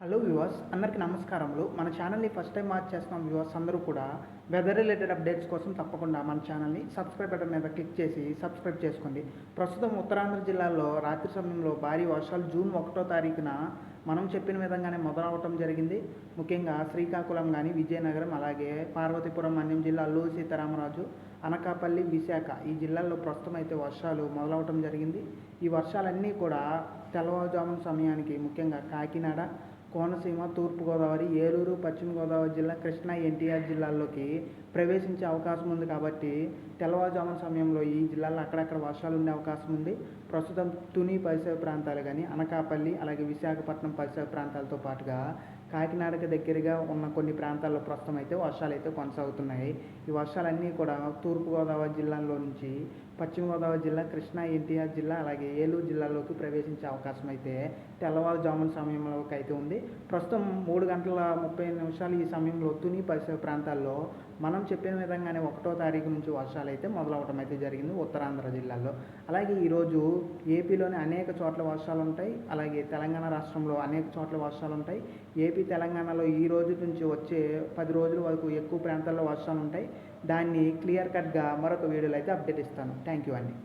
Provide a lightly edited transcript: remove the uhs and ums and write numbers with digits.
Hello viewers, అందరికీ నమస్కారములు. మన ఛానల్ని ఫస్ట్ టైం వాచ్ చేస్తున్న వ్యూవర్స్ అందరూ కూడా వెదర్ రిలేటెడ్ అప్డేట్స్ కోసం తప్పకుండా మన ఛానల్ని సబ్స్క్రైబ్ బటన్ మీద క్లిక్ చేసి సబ్స్క్రైబ్ చేసుకోండి. ప్రస్తుతం ఉత్తరాంధ్ర జిల్లాల్లో రాత్రి సమయంలో భారీ వర్షాలు జూన్ 1వ తారీఖున మనం చెప్పిన విధంగానే మొదలవటం జరిగింది. ముఖ్యంగా శ్రీకాకుళం కానీ, విజయనగరం, అలాగే పార్వతీపురం, మన్యం జిల్లా, అల్లూరి సీతారామరాజు, అనకాపల్లి, విశాఖ ఈ జిల్లాల్లో ప్రస్తుతం అయితే వర్షాలు మొదలవటం జరిగింది. ఈ వర్షాలన్నీ కూడా తెల్లవారుజామున సమయానికి ముఖ్యంగా కాకినాడ, కోనసీమ, తూర్పుగోదావరి, ఏలూరు, పశ్చిమ గోదావరి జిల్లా, కృష్ణా, ఎన్టీఆర్ జిల్లాల్లోకి ప్రవేశించే అవకాశం ఉంది. కాబట్టి తెల్లవారుజామున సమయంలో ఈ జిల్లాల్లో అక్కడక్కడ వర్షాలు ఉండే అవకాశం ఉంది. ప్రస్తుతం తుని పరిసర ప్రాంతాలు కానీ, అనకాపల్లి, అలాగే విశాఖపట్నం పరిసర ప్రాంతాలతో పాటుగా కాకినాడకి దగ్గరగా ఉన్న కొన్ని ప్రాంతాల్లో ప్రస్తుతం అయితే వర్షాలు అయితే కొనసాగుతున్నాయి. ఈ వర్షాలన్నీ కూడా తూర్పుగోదావరి జిల్లాలో నుంచి పశ్చిమ గోదావరి జిల్లా, కృష్ణా, ఎన్టీఆర్ జిల్లా, అలాగే ఏలూరు జిల్లాలోకి ప్రవేశించే అవకాశం అయితే తెల్లవారుజామున సమయంలోకి అయితే ఉంది. ప్రస్తుతం 3 గంటల 30 నిమిషాలు ఈ సమయంలో తుని పరిసర ప్రాంతాల్లో మనం చెప్పిన విధంగానే 1వ తారీఖు నుంచి వర్షాలు అయితే మొదలవడం అయితే జరిగింది ఉత్తరాంధ్ర జిల్లాల్లో. అలాగే ఈరోజు ఏపీలోని అనేక చోట్ల వర్షాలు ఉంటాయి, అలాగే తెలంగాణ రాష్ట్రంలో అనేక చోట్ల వర్షాలు ఉంటాయి. ఏపీ, తెలంగాణలో ఈ రోజు నుంచి వచ్చే 10 రోజుల వరకు ఎక్కువ ప్రాంతాల్లో వర్షాలు ఉంటాయి. దాన్ని క్లియర్ కట్గా మరొక వీడియోలో అయితే అప్డేట్ ఇస్తాను. థ్యాంక్ యూ అండి.